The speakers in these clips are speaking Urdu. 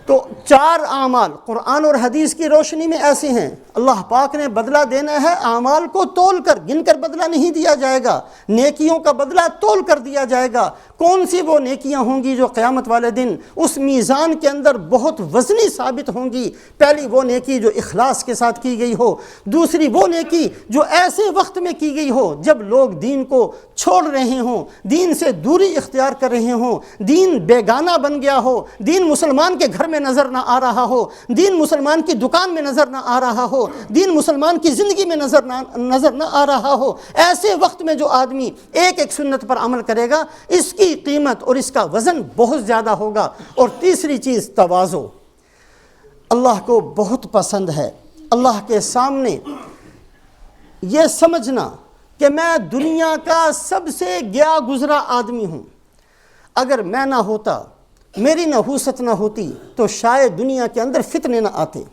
تو 4 اعمال قرآن اور حدیث کی روشنی میں ایسے ہیں، اللہ پاک نے بدلہ دینا ہے اعمال کو تول کر، گن کر بدلہ نہیں دیا جائے گا، نیکیوں کا بدلہ تول کر دیا جائے گا۔ کون سی وہ نیکیاں ہوں گی جو قیامت والے دن اس میزان کے اندر بہت وزنی ثابت ہوں گی؟ پہلی وہ نیکی جو اخلاص کے ساتھ کی گئی ہو، دوسری وہ نیکی جو ایسے وقت میں کی گئی ہو جب لوگ دین کو چھوڑ رہے ہوں، دین سے دوری اختیار کر رہے ہوں، دین بیگانہ بن گیا ہو، دین مسلمان کے گھر میں نظر نہ آ رہا ہو، دین مسلمان کی دکان میں نظر نہ آ رہا ہو، دین مسلمان کی زندگی میں نظر نہ آ رہا ہو۔ ایسے وقت میں جو آدمی ایک ایک سنت پر عمل کرے گا، اس کی قیمت اور اس کا وزن بہت زیادہ ہوگا۔ اور تیسری چیز تواضع، اللہ کو بہت پسند ہے اللہ کے سامنے یہ سمجھنا کہ میں دنیا کا سب سے گیا گزرا آدمی ہوں، اگر میں نہ ہوتا، میری نحوست نہ ہوتی تو شاید دنیا کے اندر فتنے نہ آتے،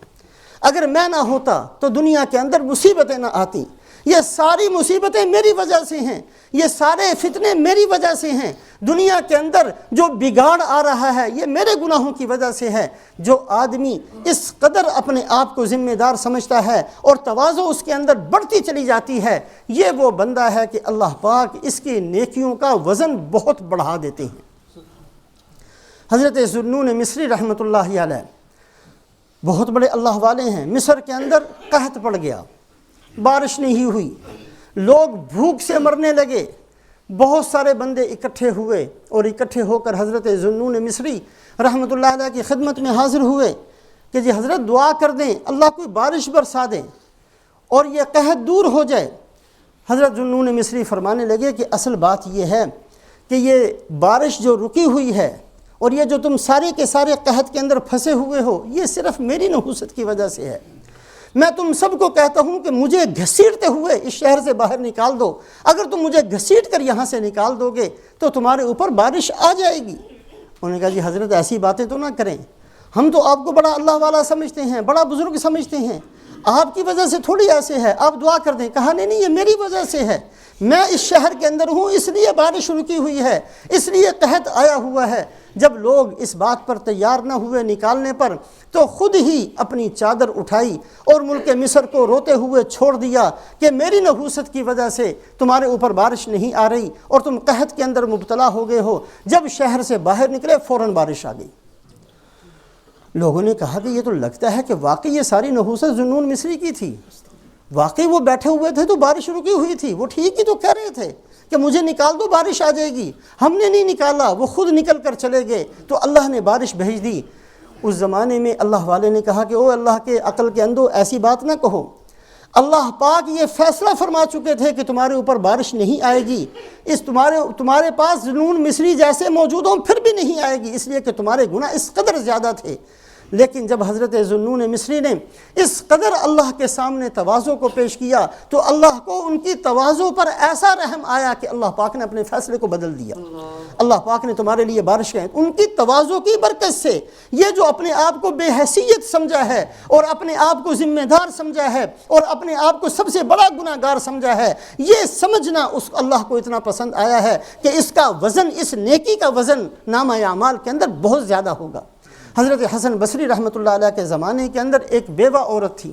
اگر میں نہ ہوتا تو دنیا کے اندر مصیبتیں نہ آتی، یہ ساری مصیبتیں میری وجہ سے ہیں، یہ سارے فتنے میری وجہ سے ہیں، دنیا کے اندر جو بگاڑ آ رہا ہے یہ میرے گناہوں کی وجہ سے ہے۔ جو آدمی اس قدر اپنے آپ کو ذمہ دار سمجھتا ہے اور تواضع اس کے اندر بڑھتی چلی جاتی ہے، یہ وہ بندہ ہے کہ اللہ پاک اس کی نیکیوں کا وزن بہت بڑھا دیتے ہیں۔ حضرت ذوالنون مصری رحمۃ اللہ علیہ بہت بڑے اللہ والے ہیں، مصر کے اندر قحط پڑ گیا، بارش نہیں ہوئی، لوگ بھوک سے مرنے لگے، بہت سارے بندے اکٹھے ہوئے اور اکٹھے ہو کر حضرت ذوالنون مصری رحمۃ اللہ علیہ کی خدمت میں حاضر ہوئے کہ جی حضرت دعا کر دیں، اللہ کوئی بارش برسا دیں اور یہ قحط دور ہو جائے۔ حضرت ذوالنون مصری فرمانے لگے کہ اصل بات یہ ہے کہ یہ بارش جو رکی ہوئی ہے اور یہ جو تم سارے کے سارے قحط کے اندر پھنسے ہوئے ہو، یہ صرف میری نحوست کی وجہ سے ہے۔ میں تم سب کو کہتا ہوں کہ مجھے گھسیٹتے ہوئے اس شہر سے باہر نکال دو، اگر تم مجھے گھسیٹ کر یہاں سے نکال دو گے تو تمہارے اوپر بارش آ جائے گی۔ انہوں نے کہا جی حضرت ایسی باتیں تو نہ کریں، ہم تو آپ کو بڑا اللہ والا سمجھتے ہیں، بڑا بزرگ سمجھتے ہیں، آپ کی وجہ سے تھوڑی ایسے ہے، آپ دعا کر دیں۔ کہا نہیں یہ میری وجہ سے ہے، میں اس شہر کے اندر ہوں اس لیے بارش رکی ہوئی ہے، اس لیے قحط آیا ہوا ہے۔ جب لوگ اس بات پر تیار نہ ہوئے نکالنے پر تو خود ہی اپنی چادر اٹھائی اور ملک مصر کو روتے ہوئے چھوڑ دیا کہ میری نحوست کی وجہ سے تمہارے اوپر بارش نہیں آ رہی اور تم قحط کے اندر مبتلا ہو گئے ہو۔ جب شہر سے باہر نکلے فوراً بارش آ گئی۔ لوگوں نے کہا کہ یہ تو لگتا ہے کہ واقعی یہ ساری نحوست ذوالنون مصری کی تھی، واقعی وہ بیٹھے ہوئے تھے تو بارش رکی ہوئی تھی، وہ ٹھیک ہی تو کہہ رہے تھے کہ مجھے نکال دو بارش آ جائے گی، ہم نے نہیں نکالا، وہ خود نکل کر چلے گئے تو اللہ نے بارش بھیج دی۔ اس زمانے میں اللہ والے نے کہا کہ او اللہ کے عقل کے اندھو ایسی بات نہ کہو، اللہ پاک یہ فیصلہ فرما چکے تھے کہ تمہارے اوپر بارش نہیں آئے گی، اس تمہارے پاس ذوالنون مصری جیسے موجود ہوں پھر بھی نہیں آئے گی، اس لیے کہ تمہارے گناہ اس قدر زیادہ تھے۔ لیکن جب حضرت ذوالنون مصری نے اس قدر اللہ کے سامنے تواضع کو پیش کیا تو اللہ کو ان کی تواضع پر ایسا رحم آیا کہ اللہ پاک نے اپنے فیصلے کو بدل دیا۔ اللہ پاک نے تمہارے لیے بارش کی، ان کی تواضع کی برکت سے یہ جو اپنے آپ کو بے حیثیت سمجھا ہے اور اپنے آپ کو ذمہ دار سمجھا ہے اور اپنے آپ کو سب سے بڑا گناہ گار سمجھا ہے، یہ سمجھنا اس اللہ کو اتنا پسند آیا ہے کہ اس کا وزن، اس نیکی کا وزن نامہ اعمال کے اندر بہت زیادہ ہوگا۔ حضرت حسن بصری رحمۃ اللہ علیہ کے زمانے کے اندر ایک بیوہ عورت تھی،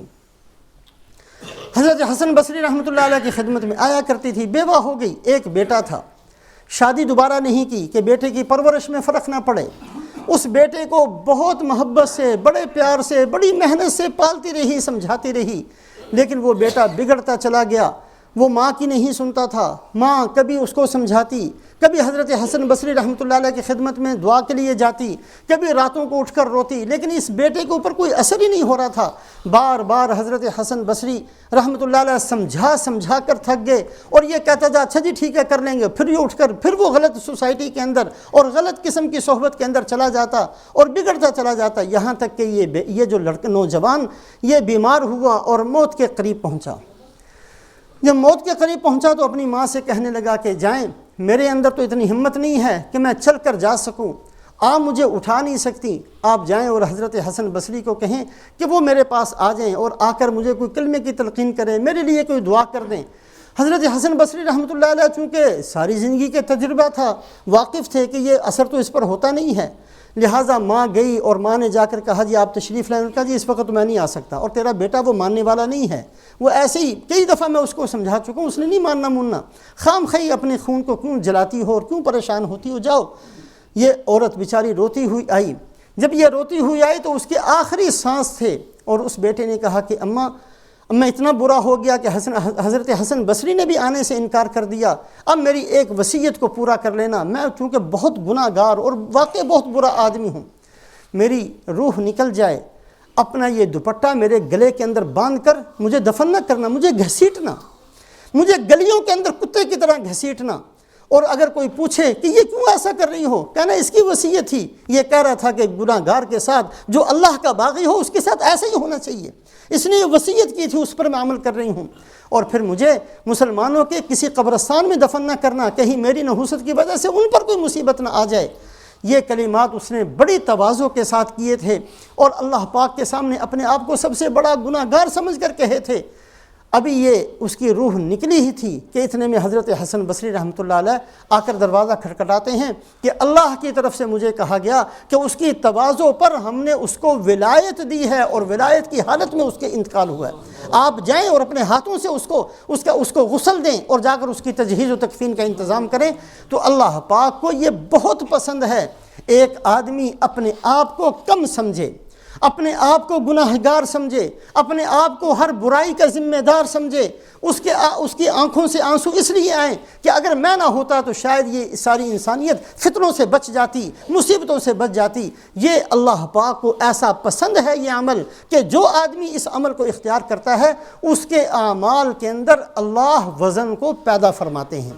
حضرت حسن بصری رحمۃ اللہ علیہ کی خدمت میں آیا کرتی تھی، بیوہ ہو گئی، ایک بیٹا تھا، شادی دوبارہ نہیں کی کہ بیٹے کی پرورش میں فرق نہ پڑے۔ اس بیٹے کو بہت محبت سے، بڑے پیار سے، بڑی محنت سے پالتی رہی، سمجھاتی رہی، لیکن وہ بیٹا بگڑتا چلا گیا، وہ ماں کی نہیں سنتا تھا، ماں کبھی اس کو سمجھاتی، کبھی حضرت حسن بصری رحمۃ اللہ علیہ کی خدمت میں دعا کے لیے جاتی، کبھی راتوں کو اٹھ کر روتی، لیکن اس بیٹے کے اوپر کوئی اثر ہی نہیں ہو رہا تھا۔ بار بار حضرت حسن بصری رحمۃ اللہ علیہ سمجھا کر تھک گئے اور یہ کہتا تھا اچھا جی ٹھیک ہے کر لیں گے، پھر یہ اٹھ کر پھر وہ غلط سوسائٹی کے اندر اور غلط قسم کی صحبت کے اندر چلا جاتا اور بگڑتا چلا جاتا، یہاں تک کہ یہ جو نوجوان یہ بیمار ہوا اور موت کے قریب پہنچا۔ جب موت کے قریب پہنچا تو اپنی ماں سے کہنے لگا کہ جائیں، میرے اندر تو اتنی ہمت نہیں ہے کہ میں چل کر جا سکوں، آپ مجھے اٹھا نہیں سکتی، آپ جائیں اور حضرت حسن بصری کو کہیں کہ وہ میرے پاس آ جائیں اور آ کر مجھے کوئی کلمے کی تلقین کریں، میرے لیے کوئی دعا کر دیں۔ حضرت حسن بصری رحمۃ اللہ علیہ چونکہ ساری زندگی کے تجربہ تھا، واقف تھے کہ یہ اثر تو اس پر ہوتا نہیں ہے، لہٰذا ماں گئی اور ماں نے جا کر کہا جی آپ تشریف لائیں. کہا جی اس وقت میں نہیں آ سکتا، اور تیرا بیٹا وہ ماننے والا نہیں ہے، وہ ایسے ہی کئی دفعہ میں اس کو سمجھا چکا ہوں، اس نے نہیں ماننا مننا. خام خواہ اپنے خون کو کیوں جلاتی ہو اور کیوں پریشان ہوتی ہو، جاؤ. یہ عورت بیچاری روتی ہوئی آئی. جب یہ روتی ہوئی آئی تو اس کے آخری سانس تھے، اور اس بیٹے نے کہا کہ اماں میں اتنا برا ہو گیا کہ حضرت حسن بصری نے بھی آنے سے انکار کر دیا، اب میری ایک وصیت کو پورا کر لینا. میں چونکہ بہت گناہ گار اور واقع بہت برا آدمی ہوں، میری روح نکل جائے، اپنا یہ دوپٹہ میرے گلے کے اندر باندھ کر مجھے دفن نہ کرنا، مجھے گھسیٹنا، مجھے گلیوں کے اندر کتے کی طرح گھسیٹنا. اور اگر کوئی پوچھے کہ یہ کیوں ایسا کر رہی ہو، کہنا اس کی وصیت تھی. یہ کہہ رہا تھا کہ گناہ گار کے ساتھ جو اللہ کا باغی ہو اس کے ساتھ ایسا ہی ہونا چاہیے، اس نے یہ وصیت کی تھی، اس پر میں عمل کر رہی ہوں. اور پھر مجھے مسلمانوں کے کسی قبرستان میں دفن نہ کرنا، کہیں میری نحوست کی وجہ سے ان پر کوئی مصیبت نہ آ جائے. یہ کلمات اس نے بڑی تواضع کے ساتھ کیے تھے اور اللہ پاک کے سامنے اپنے آپ کو سب سے بڑا گناہ گار سمجھ کر کہے تھے. ابھی یہ اس کی روح نکلی ہی تھی کہ اتنے میں حضرت حسن بصری رحمۃ اللہ علیہ آ کر دروازہ کھٹکھٹاتے ہیں کہ اللہ کی طرف سے مجھے کہا گیا کہ اس کی تواضع پر ہم نے اس کو ولایت دی ہے اور ولایت کی حالت میں اس کے انتقال ہوا ہے. آپ جائیں اور اپنے ہاتھوں سے اس کو غسل دیں اور جا کر اس کی تجہیز و تکفین کا انتظام کریں. تو اللہ پاک کو یہ بہت پسند ہے ایک آدمی اپنے آپ کو کم سمجھے، اپنے آپ کو گناہگار سمجھے، اپنے آپ کو ہر برائی کا ذمہ دار سمجھے. اس کی آنکھوں سے آنسو اس لیے آئیں کہ اگر میں نہ ہوتا تو شاید یہ ساری انسانیت فتنوں سے بچ جاتی، مصیبتوں سے بچ جاتی. یہ اللہ پاک کو ایسا پسند ہے یہ عمل کہ جو آدمی اس عمل کو اختیار کرتا ہے اس کے اعمال کے اندر اللہ وزن کو پیدا فرماتے ہیں.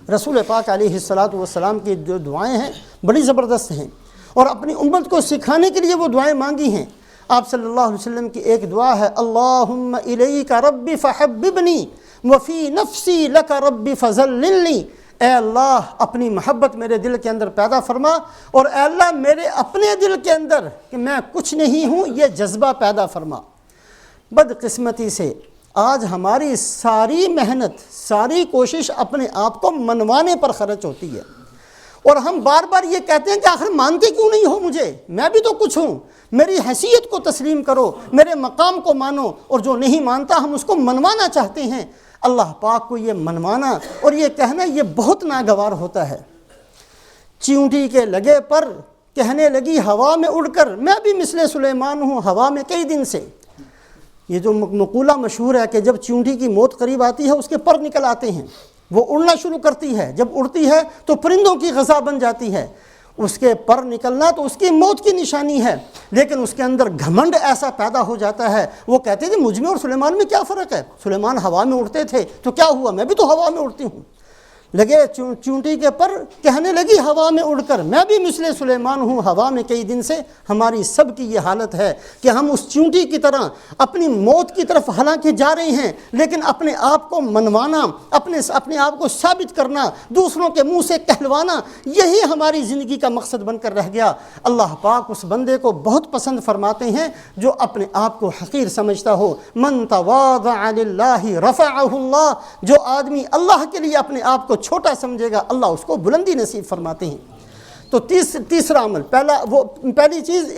رسول پاک علیہ السلام کی جو دعائیں ہیں بڑی زبردست ہیں، اور اپنی امت کو سکھانے کے لیے وہ دعائیں مانگی ہیں. آپ صلی اللہ علیہ وسلم کی ایک دعا ہے، اللہم الیک ربی فحببنی وفی نفسی لک ربی فذللنی. اے اللہ اپنی محبت میرے دل کے اندر پیدا فرما، اور اے اللہ میرے اپنے دل کے اندر کہ میں کچھ نہیں ہوں یہ جذبہ پیدا فرما. بدقسمتی سے آج ہماری ساری محنت، ساری کوشش اپنے آپ کو منوانے پر خرچ ہوتی ہے، اور ہم بار بار یہ کہتے ہیں کہ آخر مانتے کیوں نہیں ہو مجھے، میں بھی تو کچھ ہوں، میری حیثیت کو تسلیم کرو، میرے مقام کو مانو. اور جو نہیں مانتا ہم اس کو منوانا چاہتے ہیں. اللہ پاک کو یہ منوانا اور یہ کہنا یہ بہت ناگوار ہوتا ہے. چیونٹی کے لگے پر کہنے لگی ہوا میں اڑ کر، میں بھی مثل سلیمان ہوں ہوا میں کئی دن سے. یہ جو مقولہ مشہور ہے کہ جب چیونٹی کی موت قریب آتی ہے اس کے پر نکل آتے ہیں، وہ اڑنا شروع کرتی ہے، جب اڑتی ہے تو پرندوں کی غذا بن جاتی ہے. اس کے پر نکلنا تو اس کی موت کی نشانی ہے، لیکن اس کے اندر گھمنڈ ایسا پیدا ہو جاتا ہے. وہ کہتے ہیں کہ مجھ میں اور سلیمان میں کیا فرق ہے، سلیمان ہوا میں اڑتے تھے تو کیا ہوا، میں بھی تو ہوا میں اڑتی ہوں. لگے چونٹی کے پر کہنے لگی ہوا میں اڑ کر، میں بھی مثل سلیمان ہوں ہوا میں کئی دن سے. ہماری سب کی یہ حالت ہے کہ ہم اس چونٹی کی طرح اپنی موت کی طرف حالانکہ جا رہے ہیں، لیکن اپنے آپ کو منوانا، اپنے آپ کو ثابت کرنا، دوسروں کے منہ سے کہلوانا، یہی ہماری زندگی کا مقصد بن کر رہ گیا. اللہ پاک اس بندے کو بہت پسند فرماتے ہیں جو اپنے آپ کو حقیر سمجھتا ہو. من تواضع للہ رفعہ اللہ. جو آدمی اللہ کے لیے اپنے آپ کو چھوٹا سمجھے گا اللہ اس کو بلندی نصیب فرماتے ہیں. تو تیسرا عمل، پہلی چیز